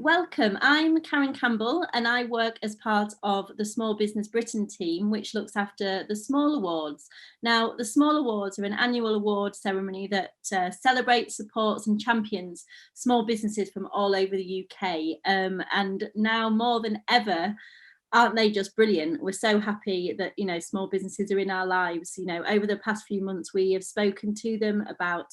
welcome. I'm Karen Campbell and I work as part of the Small Business Britain team, which looks after the Small Awards. Now, the Small Awards are an annual award ceremony that celebrates, supports and champions small businesses from all over the UK. And now more than ever, aren't they just brilliant? We're so happy that, small businesses are in our lives. Over the past few months, we have spoken to them about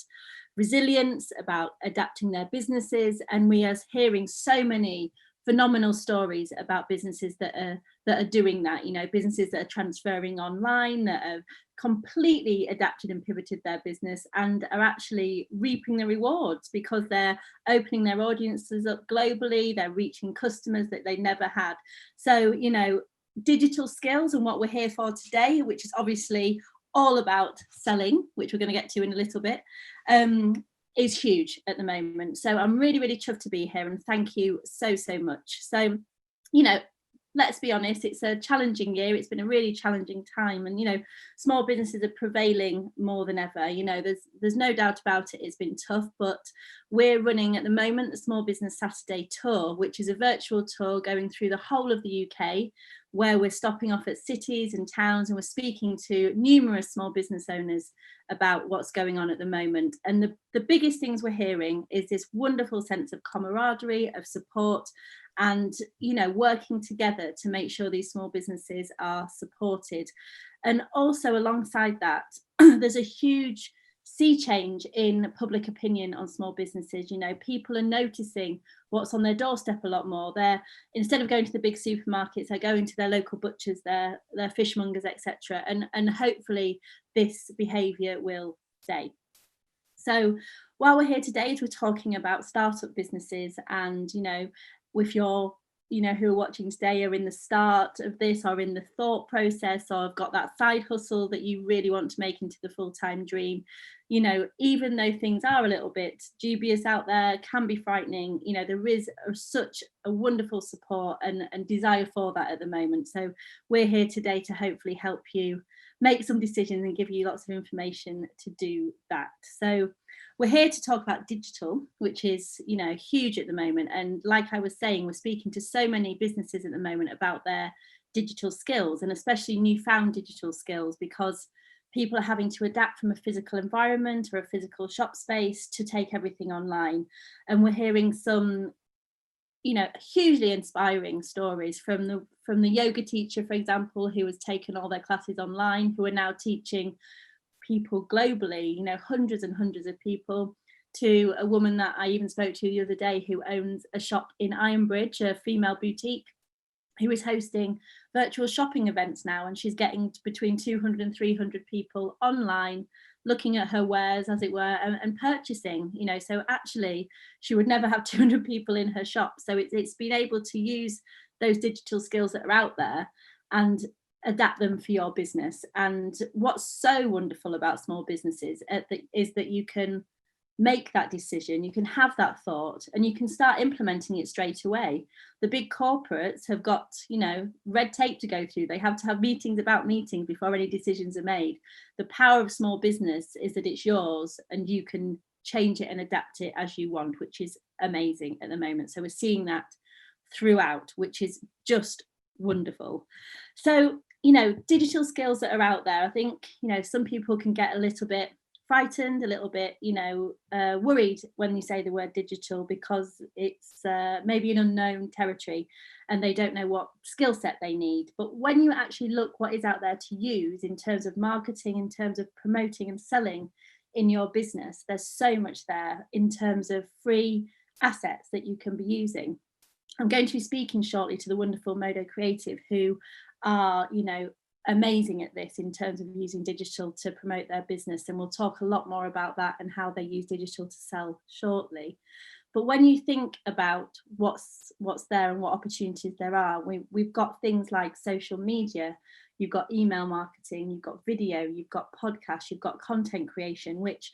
resilience, about adapting their businesses, and we are hearing so many phenomenal stories about businesses that are doing that. Businesses that are transferring online, that have completely adapted and pivoted their business and are actually reaping the rewards because they're opening their audiences up globally, they're reaching customers that they never had. So, digital skills and what we're here for today, which is obviously all about selling, which we're going to get to in a little bit, is huge at the moment. So I'm really, really chuffed to be here, and thank you so much. So, let's be honest, it's a challenging year. It's been a really challenging time, and small businesses are prevailing more than ever. There's no doubt about it. It's been tough, but we're running at the moment the Small Business Saturday tour, which is a virtual tour going through the whole of the UK, where we're stopping off at cities and towns and we're speaking to numerous small business owners about what's going on at the moment. And the biggest things we're hearing is this wonderful sense of camaraderie, of support, and working together to make sure these small businesses are supported. And also alongside that, there's a huge sea change in public opinion on small businesses. People are noticing what's on their doorstep a lot more. They're, instead of going to the big supermarkets, they're going to their local butchers, their fishmongers, etc. And hopefully this behaviour will stay. So while we're here today, we're talking about startup businesses, and if you're who are watching today are in the start of this or in the thought process, or have got that side hustle that you really want to make into the full-time dream, even though things are a little bit dubious out there, can be frightening, there is such a wonderful support and desire for that at the moment. So we're here today to hopefully help you make some decisions and give you lots of information to do that. So we're here to talk about digital, which is, huge at the moment. And like I was saying, we're speaking to so many businesses at the moment about their digital skills, and especially newfound digital skills, because people are having to adapt from a physical environment or a physical shop space to take everything online. And we're hearing some, hugely inspiring stories from the yoga teacher, for example, who has taken all their classes online, who are now teaching people globally, hundreds and hundreds of people, to a woman that I even spoke to the other day who owns a shop in Ironbridge, a female boutique, who is hosting virtual shopping events now, and she's getting between 200 and 300 people online looking at her wares, as it were, and purchasing. So actually she would never have 200 people in her shop. So it's been able to use those digital skills that are out there and adapt them for your business. And what's so wonderful about small businesses is that you can make that decision, you can have that thought, and you can start implementing it straight away. The big corporates have got, red tape to go through. They have to have meetings about meetings before any decisions are made. The power of small business is that it's yours and you can change it and adapt it as you want, which is amazing at the moment. So we're seeing that throughout, which is just wonderful. So digital skills that are out there, I think, some people can get a little bit frightened, a little bit, worried when you say the word digital, because it's maybe an unknown territory and they don't know what skill set they need. But when you actually look what is out there to use in terms of marketing, in terms of promoting and selling in your business, there's so much there in terms of free assets that you can be using. I'm going to be speaking shortly to the wonderful MODO Creative, who are, amazing at this in terms of using digital to promote their business. And we'll talk a lot more about that and how they use digital to sell shortly. But when you think about what's there and what opportunities there are, we've got things like social media, you've got email marketing, you've got video, you've got podcasts, you've got content creation, which,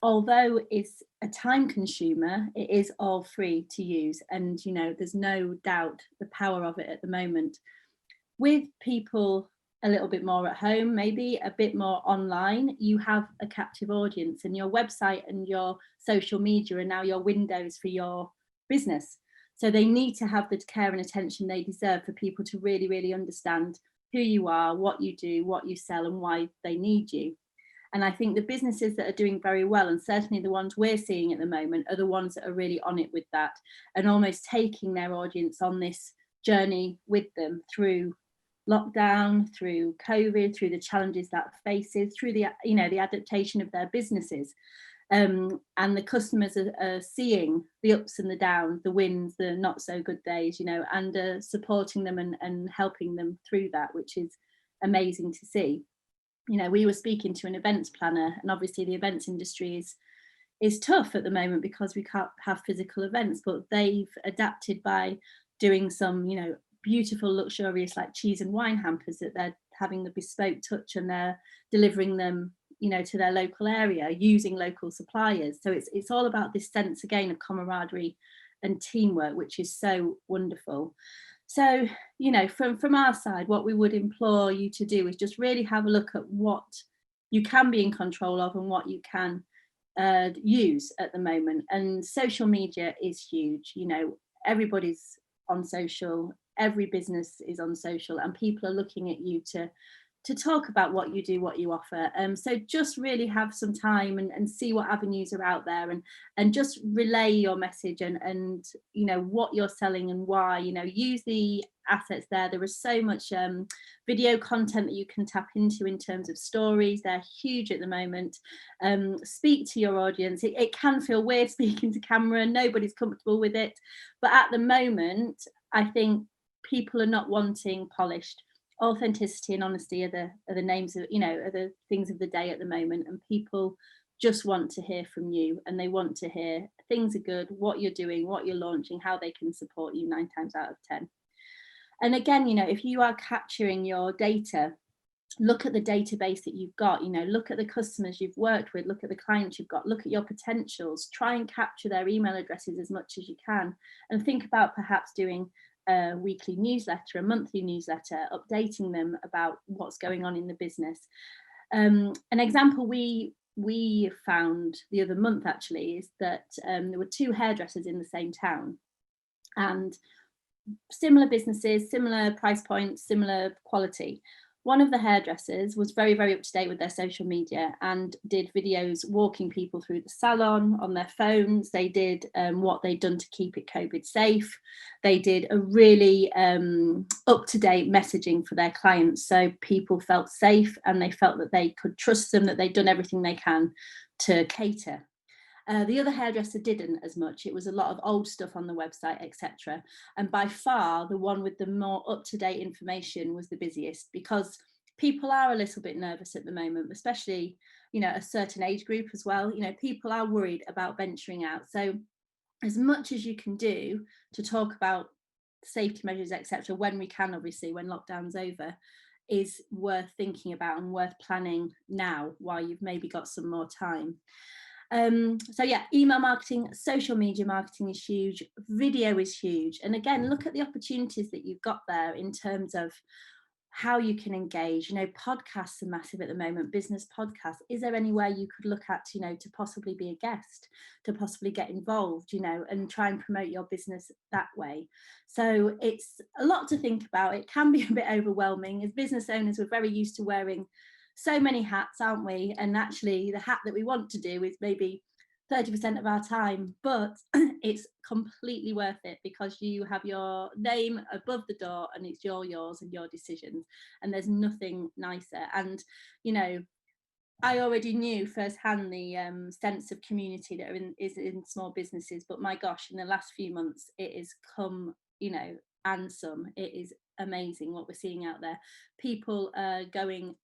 although it's a time consumer, it is all free to use. And, there's no doubt the power of it at the moment. With people a little bit more at home, maybe a bit more online, you have a captive audience, and your website and your social media are now your windows for your business. So they need to have the care and attention they deserve for people to really, really understand who you are, what you do, what you sell, and why they need you. And I think the businesses that are doing very well, and certainly the ones we're seeing at the moment, are the ones that are really on it with that and almost taking their audience on this journey with them through lockdown, through COVID, through the challenges that faces, through the the adaptation of their businesses. And the customers are seeing the ups and the downs, the wins, the not so good days, and supporting them and helping them through that, which is amazing to see. We were speaking to an events planner, and obviously the events industry is tough at the moment because we can't have physical events, but they've adapted by doing some, beautiful, luxurious, like cheese and wine hampers that they're having the bespoke touch, and they're delivering them, to their local area using local suppliers. So it's all about this sense again of camaraderie and teamwork, which is so wonderful. So, from our side, what we would implore you to do is just really have a look at what you can be in control of and what you can use at the moment. And social media is huge. Everybody's on social, every business is on social, and people are looking at you to talk about what you do, what you offer. So just really have some time and see what avenues are out there, and just relay your message and what you're selling and why. Use the assets there. There is so much video content that you can tap into in terms of stories. They're huge at the moment. Speak to your audience. It can feel weird speaking to camera. Nobody's comfortable with it. But at the moment, I think people are not wanting polished. Authenticity and honesty are the names of, are the things of the day at the moment, and people just want to hear from you, and they want to hear things are good, what you're doing, what you're launching, how they can support you 9 times out of 10. And again, if you are capturing your data, look at the database that you've got, look at the customers you've worked with, look at the clients you've got, look at your potentials, try and capture their email addresses as much as you can, and think about perhaps doing a weekly newsletter, a monthly newsletter, updating them about what's going on in the business. An example we found the other month actually is that there were 2 hairdressers in the same town, and similar businesses, similar price points, similar quality. One of the hairdressers was very, very up to date with their social media and did videos walking people through the salon on their phones. They did what they'd done to keep it COVID safe. They did a really up-to-date messaging for their clients, so people felt safe and they felt that they could trust them, that they'd done everything they can to cater. The other hairdresser didn't as much. It was a lot of old stuff on the website, etc. And by far, the one with the more up-to-date information was the busiest, because people are a little bit nervous at the moment, especially, a certain age group as well. People are worried about venturing out. So as much as you can do to talk about safety measures, etc., when we can, obviously, when lockdown's over, is worth thinking about and worth planning now while you've maybe got some more time. So yeah, email marketing, social media marketing is huge, video is huge. And again, look at the opportunities that you've got there in terms of how you can engage. Podcasts are massive at the moment, business podcasts. Is there anywhere you could look at, to possibly be a guest, to possibly get involved, and try and promote your business that way? So it's a lot to think about. It can be a bit overwhelming. As business owners, we're very used to wearing so many hats, aren't we? And actually the hat that we want to do is maybe 30% of our time, but it's completely worth it because you have your name above the door and it's yours and your decisions, and there's nothing nicer. And I already knew firsthand the sense of community that is in small businesses, but my gosh, in the last few months it has come, and some. It is amazing what we're seeing out there. People are going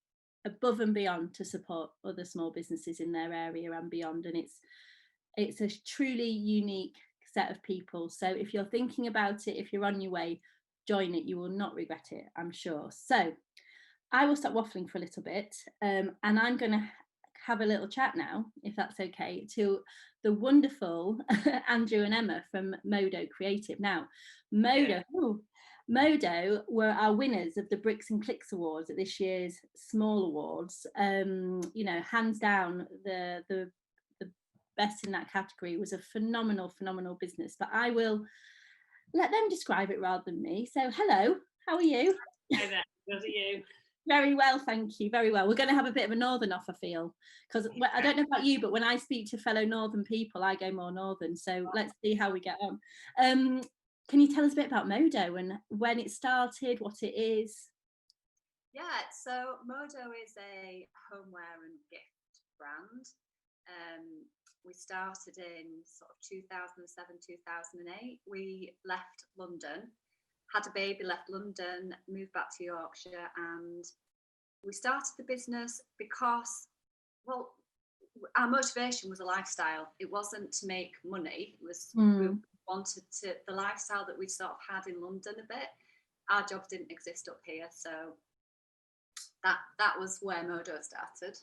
above and beyond to support other small businesses in their area and beyond, and it's a truly unique set of people. So if you're thinking about it, if you're on your way, join it. You will not regret it, I'm sure. So I will stop waffling for a little bit, and I'm going to have a little chat now, if that's okay, to the wonderful Andrew and Emma from MODO Creative. Now, MODO were our winners of the Bricks and Clicks Awards at this year's Small Awards. Hands down, the best in that category. Was a phenomenal business. But I will let them describe it rather than me. So hello, how are you? Hi there, how's it you? Very well, thank you. Very well. We're going to have a bit of a northern off, I feel, because I don't know about you, but when I speak to fellow northern people, I go more northern. So let's see how we get on. Can you tell us a bit about Modo and when it started, what it is? Yeah, so MODO is a homeware and gift brand. We started in sort of 2007, 2008. We left London, had a baby, left London, moved back to Yorkshire, and we started the business because, well, our motivation was a lifestyle. It wasn't to make money. It was we wanted to the lifestyle that we sort of had in London a bit. Our jobs didn't exist up here, so that was where MODO started.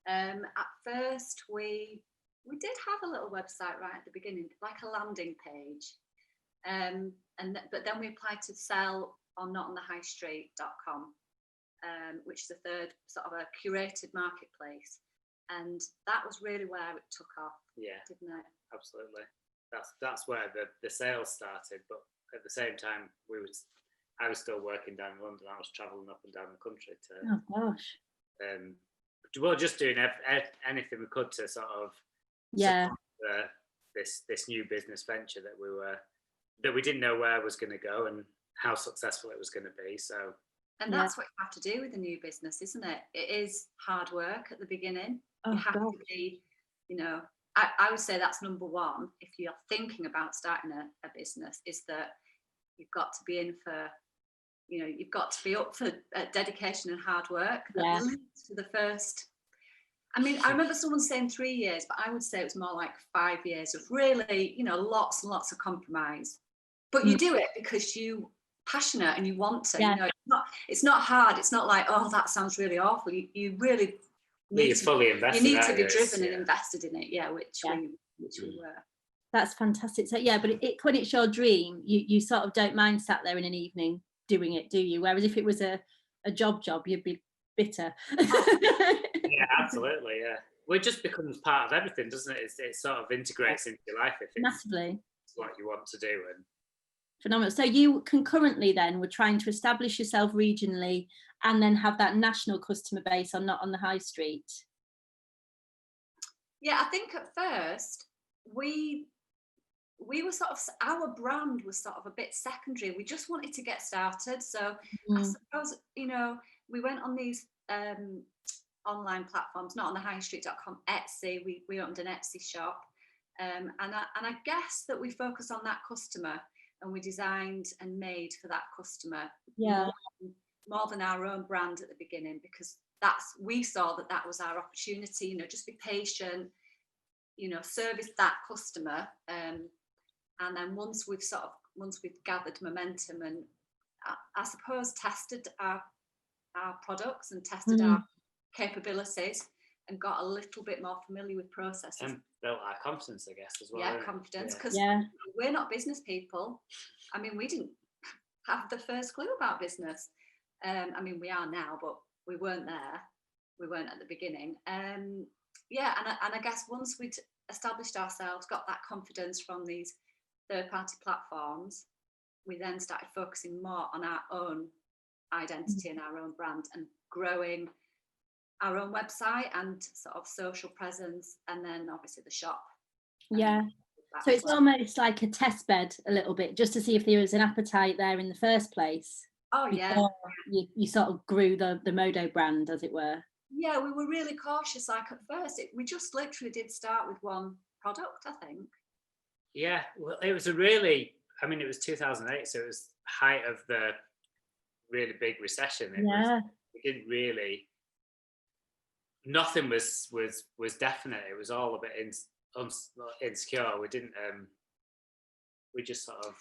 At first, we did have a little website right at the beginning, like a landing page, but then we applied to sell on notonthehighstreet.com, which is a third sort of a curated marketplace, and that was really where it took off. Yeah, didn't it? Absolutely. That's where the sales started. But at the same time, I was still working down in London. I was travelling up and down the country to. Oh gosh. Well, just doing anything we could to sort of support this new business venture that we didn't know where it was going to go and how successful it was going to be. So. And that's what you have to do with a new business, isn't it? It is hard work at the beginning. You have to be, I would say that's number one. If you're thinking about starting a business, is that you've got to be in for, you've got to be up for dedication and hard work. At least for the first. I mean, I remember someone saying 3 years, but I would say it was more like 5 years of really, lots and lots of compromise. But you do it because you're passionate and you want to. It's not hard. It's not like, oh, that sounds really awful. You really need to, fully invested. You need to be driven and invested in it. Which we were. That's fantastic. So but when it's your dream, you sort of don't mind sat there in an evening doing it, do you? Whereas if it was a job, you'd be bitter. Yeah, absolutely. Yeah, well, it just becomes part of everything, doesn't it? It sort of integrates into your life if massively. It's what you want to do. And phenomenal. So you concurrently then were trying to establish yourself regionally and then have that national customer base not on the high street. Yeah, I think at first we were sort of, our brand was sort of a bit secondary. We just wanted to get started. So I suppose, we went on these online platforms, not on the highstreet.com, Etsy. We opened an Etsy shop. And I guess that we focus on that customer and we designed and made for that customer more than our own brand at the beginning, because we saw that was our opportunity. Just be patient, service that customer, and then once we've gathered momentum and I suppose tested our products and tested our capabilities and got a little bit more familiar with processes. And built our confidence, I guess, as well. Yeah, confidence, because we're not business people. I mean, we didn't have the first clue about business. I mean, we are now, but we weren't there. We weren't at the beginning. And I guess once we'd established ourselves, got that confidence from these third-party platforms, we then started focusing more on our own identity and our own brand and growing our own website and sort of social presence, and then obviously the shop. Yeah. So it's almost like a test bed a little bit, just to see if there was an appetite there in the first place. Oh yeah. You sort of grew the MODO brand, as it were. Yeah, we were really cautious. Like at first, we just literally did start with one product, I think. Yeah, well, it was it was 2008, so it was height of the really big recession. We didn't really. Nothing was definite. It was all a bit insecure. We didn't. We just sort of.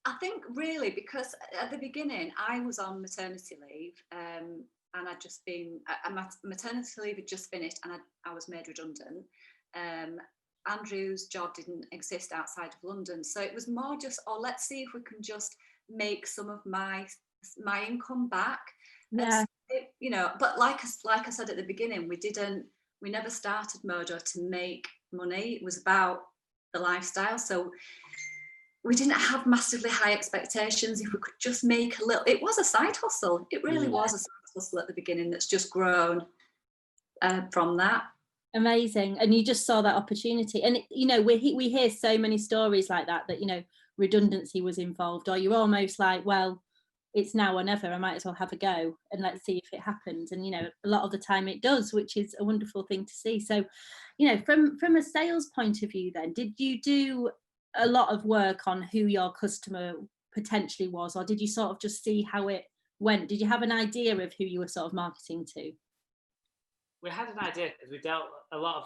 I think really because at the beginning I was on maternity leave, and I'd just been. My maternity leave had just finished, and I was made redundant. Andrew's job didn't exist outside of London, so it was more just, let's see if we can just make some of my income back. Yeah. But like I said at the beginning, we never started MODO to make money. It was about the lifestyle. So we didn't have massively high expectations. If we could just make a little, it was a side hustle. It really was a side hustle at the beginning that's just grown from that. Amazing. And you just saw that opportunity. And, you know, we hear so many stories like that, you know, redundancy was involved, or you're almost like, well, it's now or never, I might as well have a go and let's see if it happens. And, you know, a lot of the time it does, which is a wonderful thing to see. So, you know, from a sales point of view then, did you do a lot of work on who your customer potentially was, or did you sort of just see how it went? Did you have an idea of who you were sort of marketing to? We had an idea because we dealt a lot of,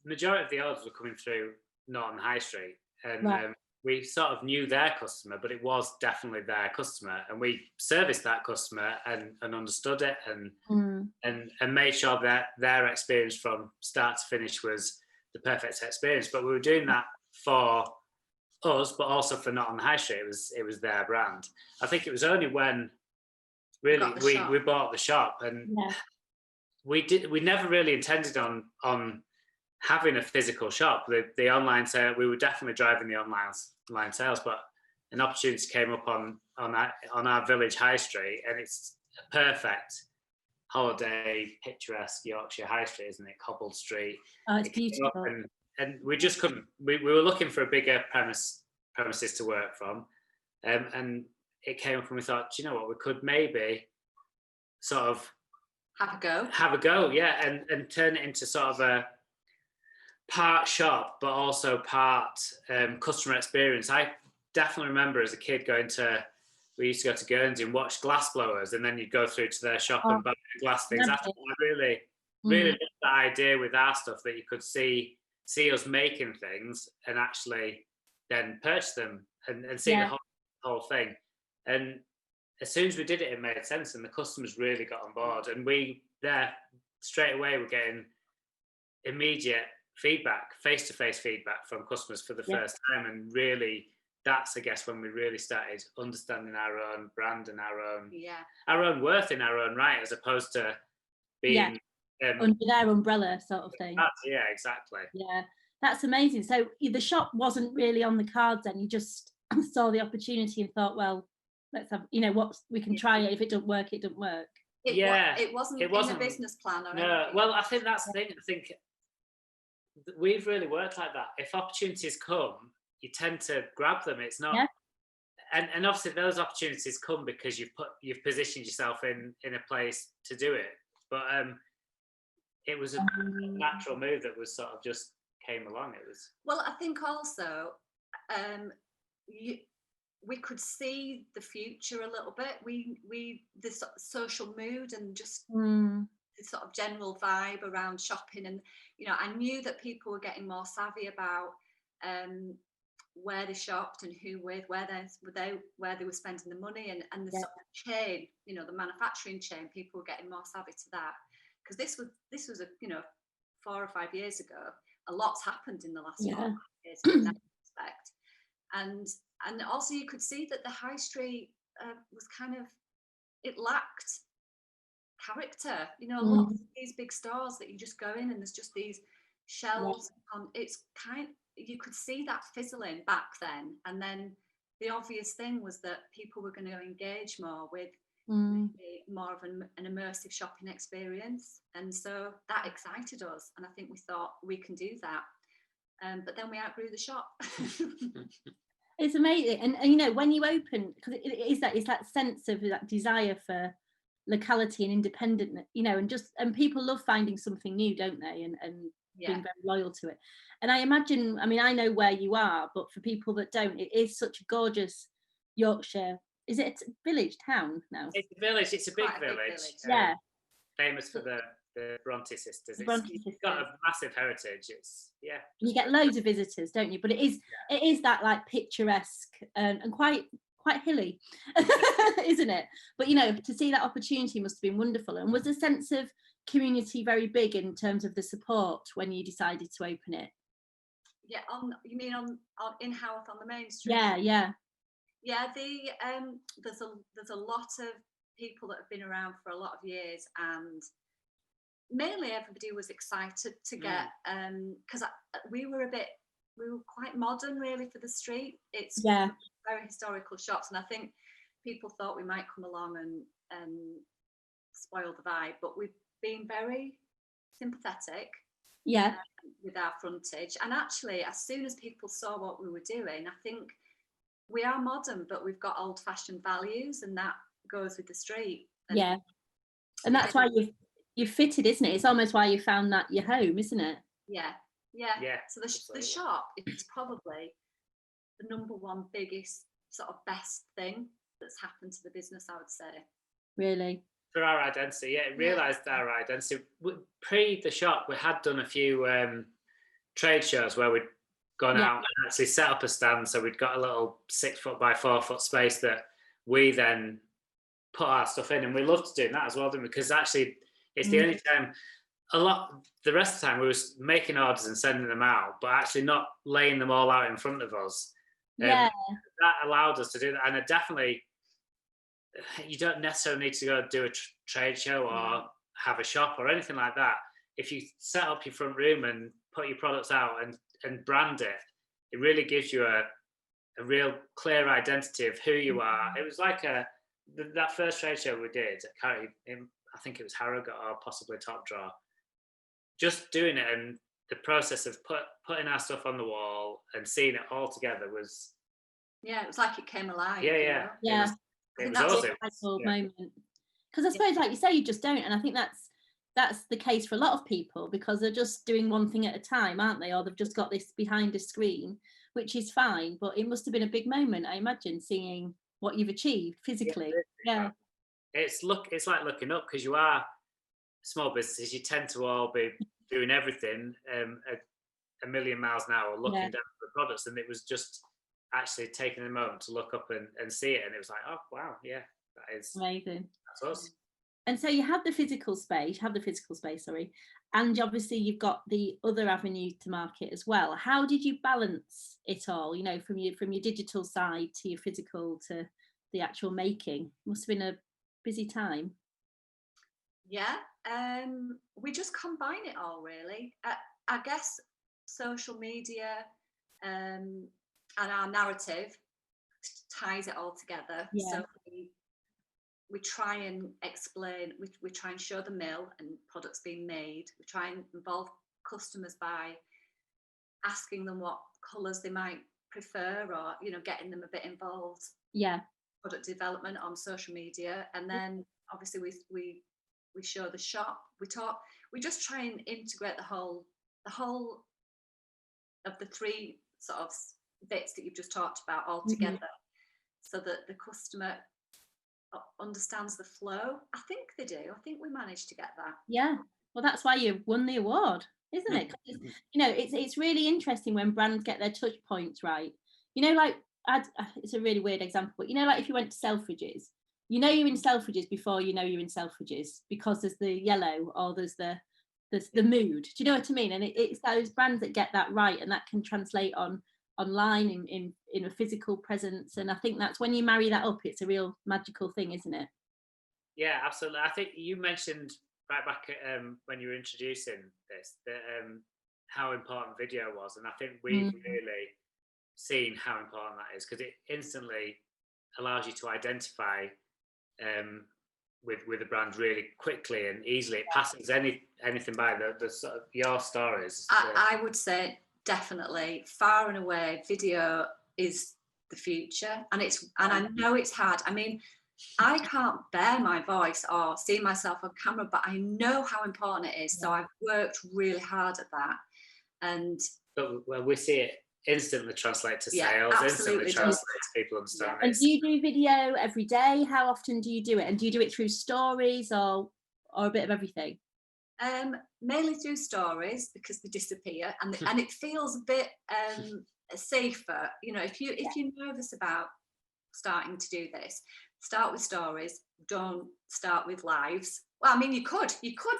majority of the orders were coming through Norton High Street, and we sort of knew their customer, but it was definitely their customer, and we serviced that customer and understood it and made sure that their experience from start to finish was the perfect experience. But we were doing that for us, but also for Norton High Street. It was their brand. I think it was only when really we bought the shop, and we never really intended on having a physical shop. The online sale, we were definitely driving the online sales, but an opportunity came up on our village high street, and it's a perfect holiday, picturesque Yorkshire high street, isn't it? Cobbled street. Oh, it's beautiful. And we just couldn't. We were looking for a bigger premises to work from, and it came up, and we thought, do you know what, we could maybe sort of have a go, yeah, and turn it into sort of a part shop, but also part customer experience. I definitely remember as a kid we used to go to Guernsey and watch glass blowers, and then you'd go through to their shop and buy glass things. I really loved the idea with our stuff, that you could see us making things and actually then purchase them and see the whole thing. And as soon as we did it, it made sense, and the customers really got on board. And we there straight away were getting immediate feedback, face-to-face feedback from customers for the first time. And really, that's, I guess, when we really started understanding our own brand and our own worth in our own right, as opposed to being under their umbrella sort of thing. Yeah, exactly. Yeah, that's amazing. So the shop wasn't really on the cards then. You just saw the opportunity and thought, well, let's have, you know, what we can try it. If it doesn't work, it doesn't work. It wasn't in a business plan or anything. Well, I think that's the thing. I think we've really worked like that. If opportunities come, you tend to grab them. It's not, and obviously those opportunities come because you've positioned yourself in a place to do it. But it was a natural move that was sort of just came along. It was. Well, I think also we could see the future a little bit. The sort of social mood and just the sort of general vibe around shopping, and you know, I knew that people were getting more savvy about where they shopped and who with, where they were spending the money, and the sort of chain, you know, the manufacturing chain. People were getting more savvy to that, because this was a, you know, 4 or 5 years ago. A lot's happened in the last 4 or 5 years in that respect. And also you could see that the high street was kind of, it lacked character. You know, a lot of these big stores that you just go in and there's just these shelves on, you could see that fizzling back then. And then the obvious thing was that people were going to engage more with more of an immersive shopping experience. And so that excited us. And I think we thought we can do that. But then we outgrew the shop. It's amazing. And you know, when you open, because it's that sense of that desire for locality and independent, you know, and people love finding something new, don't they? And being very loyal to it. And I imagine, I mean, I know where you are, but for people that don't, it is such a gorgeous Yorkshire. Is it a village, town now? It's a village. It's a big village. Yeah. Famous for the Bronte sisters. It's got a massive heritage. You get loads of visitors, don't you? But it is that like picturesque and quite hilly, isn't it? But you know, to see that opportunity must have been wonderful. And was the sense of community very big in terms of the support when you decided to open it? Yeah, you mean on in Howth on the main street? Yeah. There's a lot of people that have been around for a lot of years, and mainly everybody was excited to get, because we were a bit we were quite modern really for the street. It's Yeah. very historical shops, and I think people thought we might come along and spoil the vibe, but we've been very sympathetic. Yeah. With our frontage, and actually as soon as people saw what we were doing, I think we are modern, but we've got old-fashioned values, and that goes with the street. And yeah, and that's why you've fitted, isn't it? It's almost why you found that your home, isn't it? Yeah. So the shop is probably the number one biggest sort of best thing that's happened to the business, I would say. Really? For our identity, it realised our identity. Pre the shop, we had done a few trade shows where we'd gone out and actually set up a stand. So we'd got a little 6 foot by 4 foot space that we then put our stuff in, and we loved doing that as well, because actually it's the only time, the rest of the time we was making orders and sending them out, but actually not laying them all out in front of us. That allowed us to do that, and it definitely, you don't necessarily need to go do a trade show or have a shop or anything like that. If you set up your front room and put your products out and brand it, it really gives you a real clear identity of who you are. It was like that first trade show we did, I think it was Harrogate or possibly Top Draw. Just doing it, and the process of putting our stuff on the wall and seeing it all together was... Yeah, it was like it came alive. Yeah. It was awesome. Moment. Because I suppose, like you say, you just don't, and I think that's the case for a lot of people, because they're just doing one thing at a time, aren't they? Or they've just got this behind a screen, which is fine, but it must have been a big moment, I imagine, seeing what you've achieved physically. It's like looking up, because you are small businesses, you tend to all be doing everything a million miles an hour, looking down at the products, and it was just actually taking a moment to look up and see it, and it was like, oh wow, that is amazing. That's us. And so you have the physical space, and obviously you've got the other avenue to market as well. How did you balance it all, from your digital side to your physical to the actual making? Must have been a busy time. We just combine it all, really. I guess social media and our narrative ties it all together. So we try and explain, we try and show the mill and products being made. We try and involve customers by asking them what colours they might prefer, or getting them a bit involved. Product development on social media, and then obviously we show the shop. We just try and integrate the whole of the 3 sort of bits that you've just talked about all together, so that the customer understands the flow. I think they do. I think we managed to get that. Well, that's why you won the award, isn't it? It's really interesting when brands get their touch points right. It's a really weird example, but like if you went to Selfridges, you're in Selfridges before you're in Selfridges, because there's the yellow or there's the mood. Do you know what I mean? And it's those brands that get that right, and that can translate online in a physical presence. And I think that's when you marry that up, it's a real magical thing, isn't it? Yeah, absolutely. I think you mentioned right back when you were introducing this that how important video was, and I think we've really seen how important that is, because it instantly allows you to identify with a brand really quickly and easily. It passes anything by. The sort of your stories. I would say definitely, far and away, video is the future, and I know it's hard. I mean, I can't bear my voice or see myself on camera, but I know how important it is. So I've worked really hard at that, but we see it instantly translate to sales, instantly translate to people understanding. And do you do video every day? How often do you do it? And do you do it through stories or a bit of everything? Mainly through stories, because they disappear, and it feels a bit safer. If you're nervous about starting to do this, start with stories. Don't start with lives. Well, I mean, you could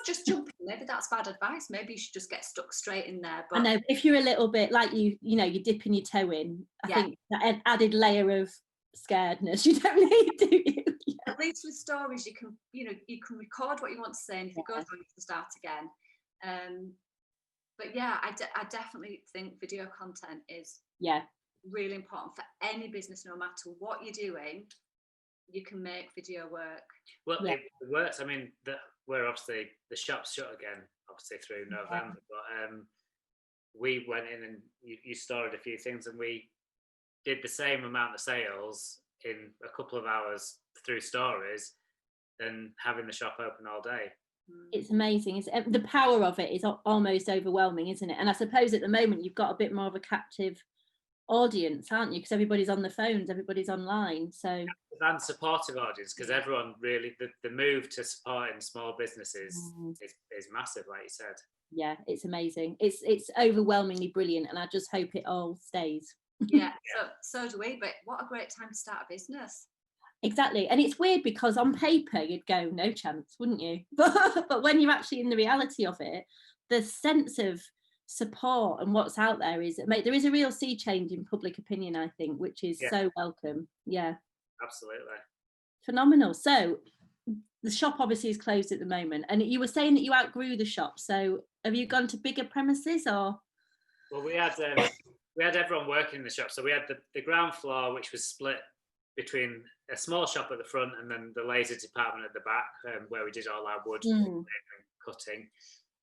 just jump in. Maybe that's bad advice. Maybe you should just get stuck straight in there. But I know, if you're a little bit like you're dipping your toe in, I think that added layer of scaredness you don't need, do you? At least with stories, you can record what you want to say, and if it goes wrong, you can start again. But yeah, I definitely think video content is really important for any business. No matter what you're doing, you can make video work. Well, it works. I mean, we're obviously, the shop's shut again, obviously through November, but we went in and you stored a few things, and we did the same amount of sales in a couple of hours through stories than having the shop open all day. It's amazing. The power of it is almost overwhelming, isn't it? And I suppose at the moment you've got a bit more of a captive audience, aren't you? Because everybody's on the phones, everybody's online. So and supportive audience, because everyone really, the move to supporting small businesses is massive, like you said. Yeah, it's amazing. It's overwhelmingly brilliant, and I just hope it all stays. Yeah, so do we. But what a great time to start a business. Exactly. And it's weird because on paper you'd go, no chance, wouldn't you? But when you're actually in the reality of it, the sense of support and what's out there there is a real sea change in public opinion, I think, which is so welcome. Yeah, absolutely phenomenal. So the shop obviously is closed at the moment, and you were saying that you outgrew the shop, so have you gone to bigger premises? Or well, we had everyone working in the shop, so we had the ground floor, which was split between a small shop at the front and then the laser department at the back, where we did all our wood cutting,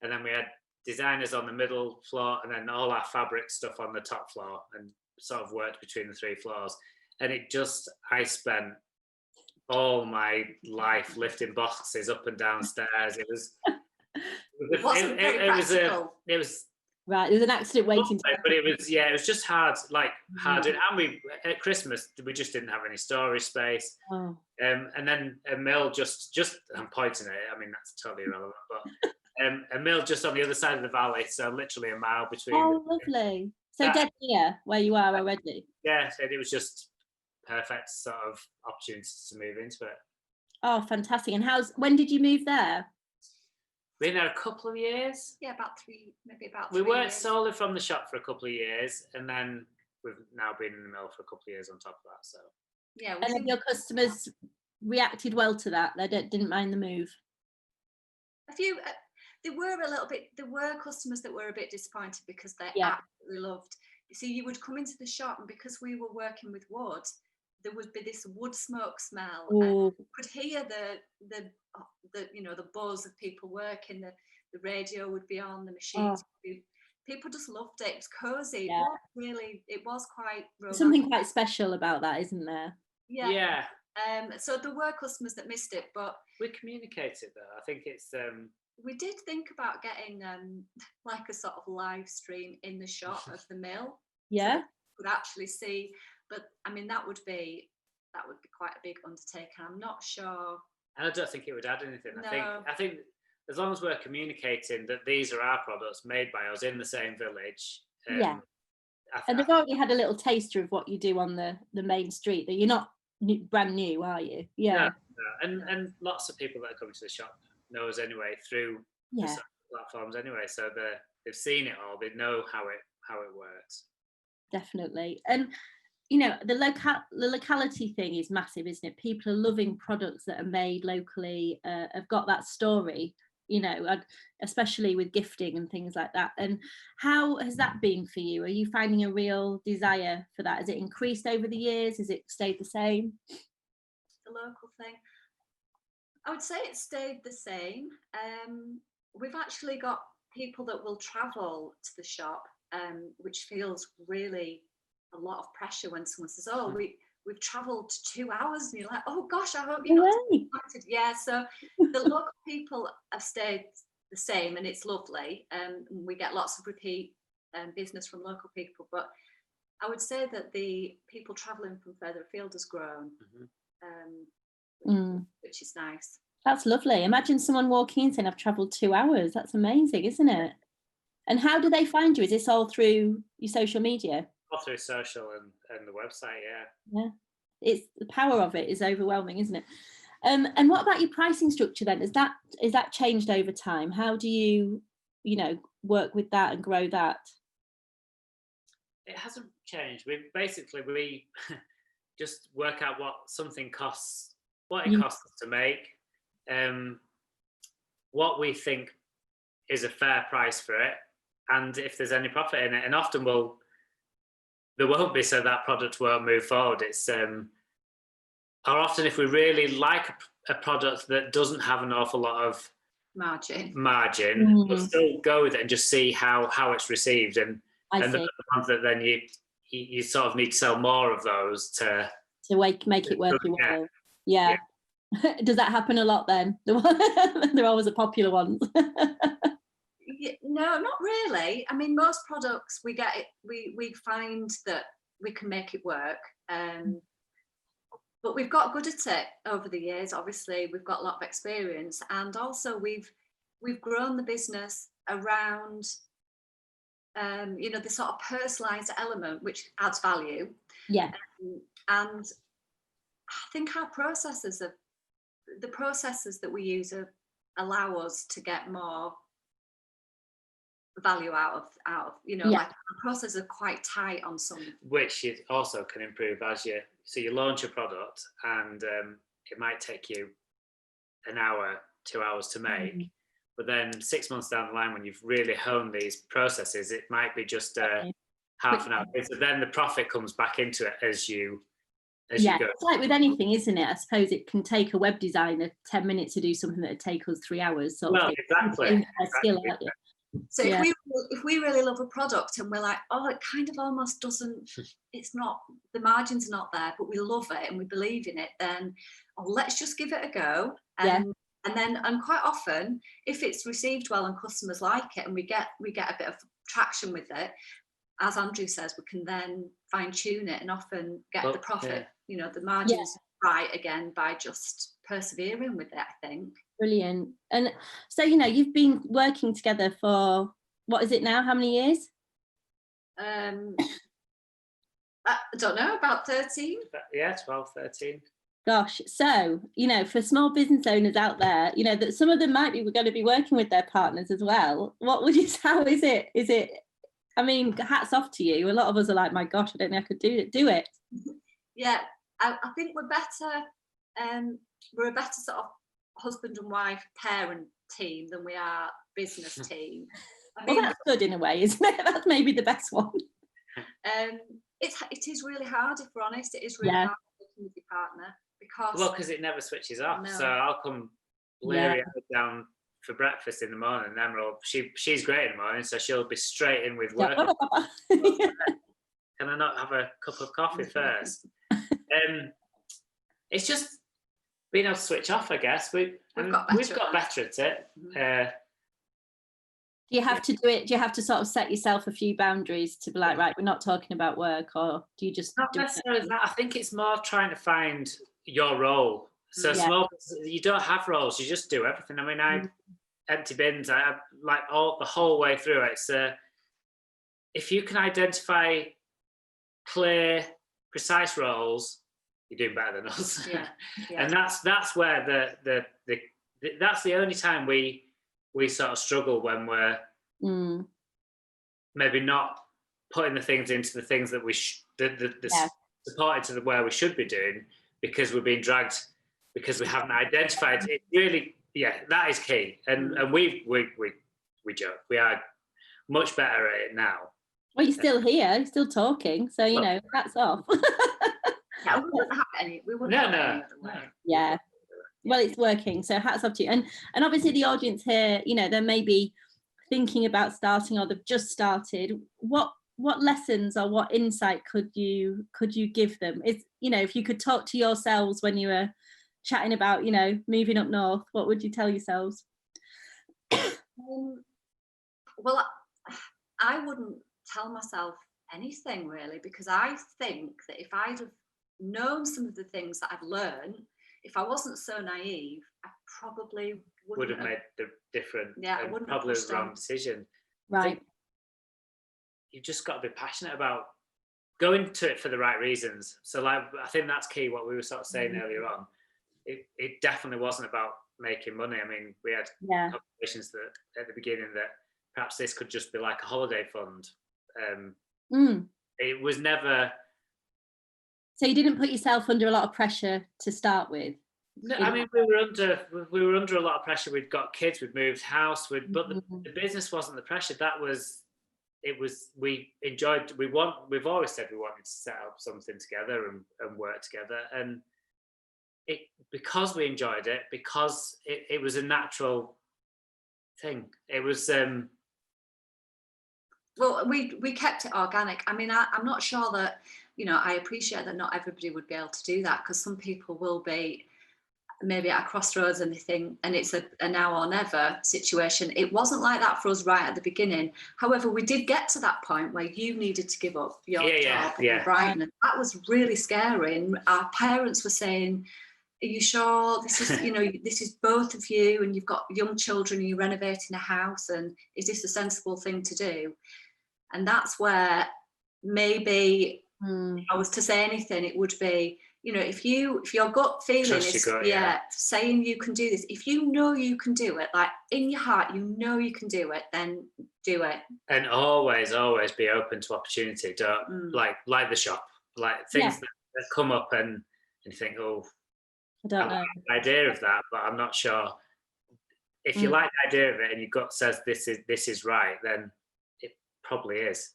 and then we had designers on the middle floor, and then all our fabric stuff on the top floor, and sort of worked between the 3 floors. And I spent all my life lifting boxes up and down stairs. It was right, there's an accident waiting to but it was just hard, hard. And we, at Christmas, we just didn't have any storage space. And then a mill just I'm pointing at it, I mean, that's totally irrelevant, but a mill just on the other side of the valley, so literally a mile between. Lovely. So dead near where you are already. Yeah, so it was just perfect sort of opportunity to move into it. Oh, fantastic. And when did you move there? Been there a couple of years. Yeah, about 3, maybe about 3 years. We worked years. solely from the shop for a couple of years, and then we've now been in the mill for a couple of years on top of that. So yeah. And have your customers reacted well to that? They didn't mind the move? A few. There were customers that were a bit disappointed because they absolutely loved. You see, you would come into the shop, and because we were working with wood, there would be this wood smoke smell, and you could hear the buzz of people working. The radio would be on, the machines would be, people just loved it. It was cozy. It was quite romantic. Something quite special about that, isn't there? Yeah. So there were customers that missed it, but we communicated though. I think it's we did think about getting like a sort of live stream in the shop of the mill. Yeah. So could actually see, but I mean that would be quite a big undertaking. I'm not sure. And I don't think it would add anything. No. I think as long as we're communicating that these are our products made by us in the same village. And they've already had a little taster of what you do on the main street. That you're not brand new, are you? Yeah. No. And lots of people that are coming to the shop know us anyway through the social platforms anyway. So they've seen it all. They know how it works. Definitely. And the locality thing is massive, isn't it? People are loving products that are made locally, have got that story, especially with gifting and things like that. And how has that been for you? Are you finding a real desire for that? Has it increased over the years? Has it stayed the same? The local thing, I would say it stayed the same. We've actually got people that will travel to the shop, which feels really a lot of pressure when someone says, "Oh, we've travelled 2 hours," and you're like, "Oh gosh, I hope you're not disappointed." Yeah, so the local people have stayed the same, and it's lovely. We get lots of repeat business from local people, but I would say that the people travelling from further afield has grown, which is nice. That's lovely. Imagine someone walking in saying, "I've travelled 2 hours." That's amazing, isn't it? And how do they find you? Is this all through your social media? All through social and the website, yeah. It's the power of it is overwhelming, isn't it? And what about your pricing structure then? Is that changed over time? How do you work with that and grow that? It hasn't changed. We just work out what something costs, what it costs to make, what we think is a fair price for it, and if there's any profit in it. And often there won't be, so that product won't move forward. It's or often if we really like a product that doesn't have an awful lot of margin, we'll still go with it and just see how it's received. And the ones that then you sort of need to sell more of those to make it worth your while. Yeah. Does that happen a lot then? They're always the popular ones. No, not really. I mean, most products we get it, we find that we can make it work. But we've got good at it over the years. Obviously, we've got a lot of experience, and also we've grown the business around the sort of personalised element, which adds value. Yeah. And I think our the processes that we use allow us to get more value out of like our processes are quite tight on some, which you also can improve as you launch a product, and it might take you an hour, 2 hours to make, but then 6 months down the line, when you've really honed these processes, it might be just half an hour. So then the profit comes back into it as you go. It's like with anything, isn't it? I suppose it can take a web designer 10 minutes to do something that would take us 3 hours. Exactly. Skill, aren't you? So if we really love a product and we're like, oh, it kind of almost doesn't, it's not, the margins are not there, but we love it and we believe in it, then let's just give it a go. And quite often, if it's received well and customers like it and we get a bit of traction with it, as Andrew says, we can then fine tune it and often get the profit, the margins right again by just persevering with it, I think. Brilliant. And so, you've been working together for, what is it now? How many years? I don't know, about 13. 12, 13. Gosh. So, for small business owners out there, that some of them might be going to be working with their partners as well. What would you say? How is it? I mean, hats off to you. A lot of us are like, my gosh, I don't know if I could do it. Yeah, I think we're better. We're a better sort of husband and wife parent team than we are business team. I mean, that's good in a way, isn't it? That's maybe the best one. It is really hard, if we're honest. It is really hard working with your partner because it never switches off. So I'll come Larry down for breakfast in the morning, and Emerald, she's great in the morning, so she'll be straight in with work. Can I not have a cup of coffee first? It's just being able to switch off, I guess. We've got better at it. Do you have to do it? Do you have to sort of set yourself a few boundaries to be like, right, we're not talking about work, or do you just not necessarily that? I think it's more trying to find your role. So small, you don't have roles; you just do everything. I mean, I empty bins. I like the whole way through. It's if you can identify clear, precise roles, you're doing better than us. And that's where that's the only time we sort of struggle, when we're maybe not putting the things into the things that we supported to where we should be doing, because we're being dragged because we haven't identified it. Really, that is key. And we joke, we are much better at it now. Well, you're still here, you're still talking, so hats off. We wouldn't have any. We wouldn't have any other way. Yeah. Well, it's working, so hats off to you. And obviously the audience here, they may be thinking about starting, or they've just started. What lessons or what insight could you give them? If you could talk to yourselves when you were chatting about, moving up north, what would you tell yourselves? Well, I wouldn't tell myself anything really, because I think that if I'd have known some of the things that I've learned, if I wasn't so naive, I probably would have made the different, I wouldn't probably have the wrong decision. Right. You've just got to be passionate about going to it for the right reasons. So I think that's key, what we were sort of saying earlier on. It definitely wasn't about making money. I mean, we had conversations that at the beginning that perhaps this could just be like a holiday fund. It was never. So you didn't put yourself under a lot of pressure to start with? No, I mean, we were under a lot of pressure. We'd got kids, we'd moved house, but the business wasn't the pressure. That was we've always said we wanted to set up something together and work together, and because we enjoyed it, because it was a natural thing. It was well, we kept it organic. I mean, I'm not sure that, I appreciate that not everybody would be able to do that, because some people will be maybe at a crossroads and they think, and it's a now or never situation. It wasn't like that for us right at the beginning. However, we did get to that point where you needed to give up your job in Brighton, and that was really scary. And our parents were saying, are you sure this is, this is both of you, and you've got young children, and you're renovating a house, and is this a sensible thing to do? And that's where maybe if I was to say anything, it would be, if your gut feeling is saying you can do this, if you know you can do it, like in your heart, you can do it, then do it. And always be open to opportunity. Don't like the shop, like things that come up and you think, oh, I don't know like the idea of that, but I'm not sure. If you like the idea of it and your gut says this is right, then it probably is.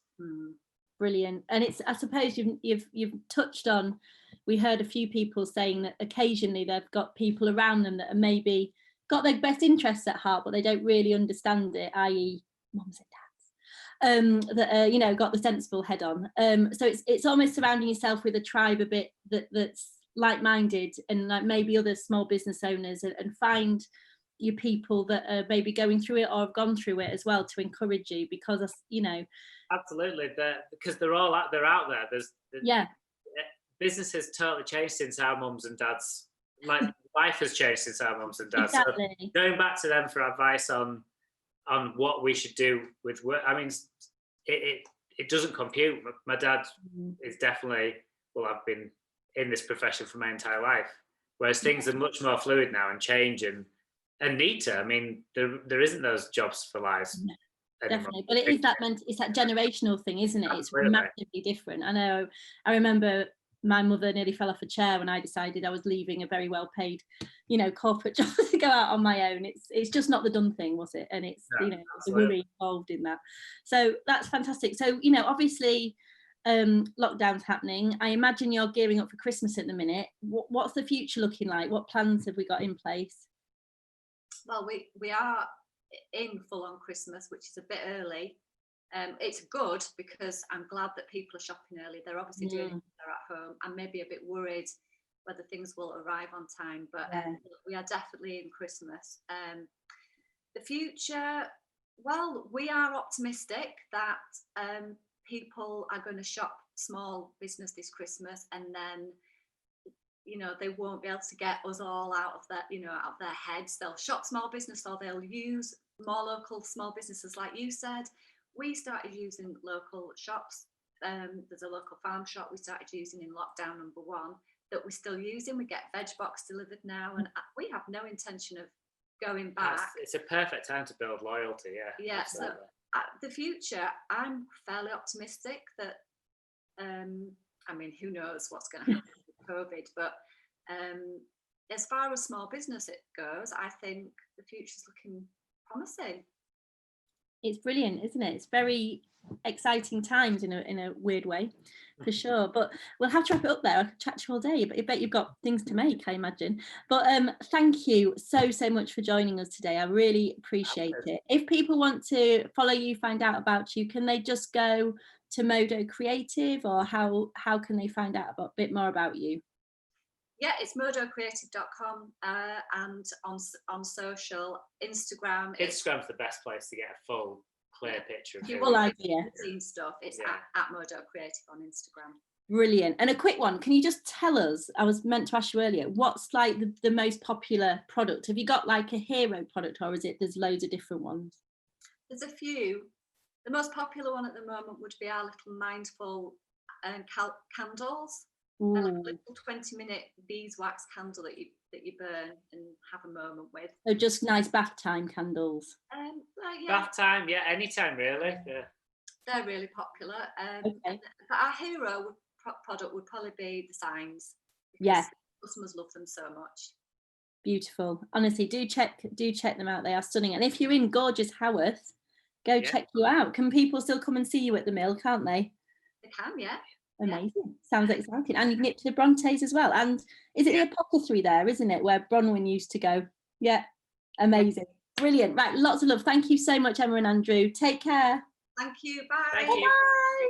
Brilliant. And it's, I suppose you've touched on, we heard a few people saying that occasionally they've got people around them that are maybe got their best interests at heart, but they don't really understand it, i.e. mums and dads, that got the sensible head on. So it's almost surrounding yourself with a tribe a bit that's like-minded, and like maybe other small business owners, and find your people that are maybe going through it or have gone through it as well, to encourage you, because absolutely, because they're out there. Business has totally changed since our mums and dads, like life has changed since our mums and dads. Exactly. So going back to them for advice on what we should do with work, I mean, it doesn't compute. My dad is definitely, I've been in this profession for my entire life, whereas things are much more fluid now and change and neater. I mean, there isn't those jobs for lives anymore. Definitely, but it is it's that generational thing, isn't it? Absolutely. It's massively different. I remember my mother nearly fell off a chair when I decided I was leaving a very well paid corporate job to go out on my own. It's just not the done thing, was it? And it's the worry involved in that. So that's fantastic. So obviously lockdown's happening. I imagine you're gearing up for Christmas at the minute. What's the future looking like? What plans have we got in place? Well, we are in full on Christmas, which is a bit early. It's good, because I'm glad that people are shopping early. They're obviously doing it, they're at home. I'm maybe a bit worried whether things will arrive on time, but we are definitely in Christmas. The future, well, we are optimistic that people are going to shop small business this Christmas, and then they won't be able to get us all out of their heads. They'll shop small business, or they'll use more local small businesses, like you said. We started using local shops. There's a local farm shop we started using in lockdown number 1 that we're still using. We get veg box delivered now, and we have no intention of going back. It's a perfect time to build loyalty. Yeah. Absolutely. So the future, I'm fairly optimistic that. I mean, who knows what's going to happen with COVID, but as far as small business it goes, I think the future's looking promising. It's brilliant, isn't it? It's very exciting times in a weird way, for sure. But we'll have to wrap it up there. I could chat to you all day, but I bet you've got things to make, I imagine. But thank you so much for joining us today. I really appreciate it. If people want to follow you, find out about you, can they just go to MODO Creative, or how can they find out a bit more about you? Yeah, it's modocreative.com, and on social, Instagram. Instagram's the best place to get a full, clear picture of full idea. Stuff. It's at MODO Creative on Instagram. Brilliant. And a quick one, can you just tell us, I was meant to ask you earlier, what's like the most popular product? Have you got like a hero product, or is it there's loads of different ones? There's a few. The most popular one at the moment would be our little mindful candles. A little 20-minute beeswax candle that you burn and have a moment with. So just nice bath time candles. Bath time, anytime really. Yeah. They're really popular. But our hero product would probably be the signs. Yeah. Customers love them so much. Beautiful. Honestly, do check them out. They are stunning. And if you're in gorgeous Haworth, go check you out. Can people still come and see you at the mill, can't they? They can, yeah. Amazing. Sounds exciting. And you can get to the Brontes as well. And is it the apothecary there, isn't it, where Bronwyn used to go? Yeah. Amazing. Brilliant. Right, lots of love. Thank you so much, Emma and Andrew. Take care. Thank you. Bye. Thank you. Bye.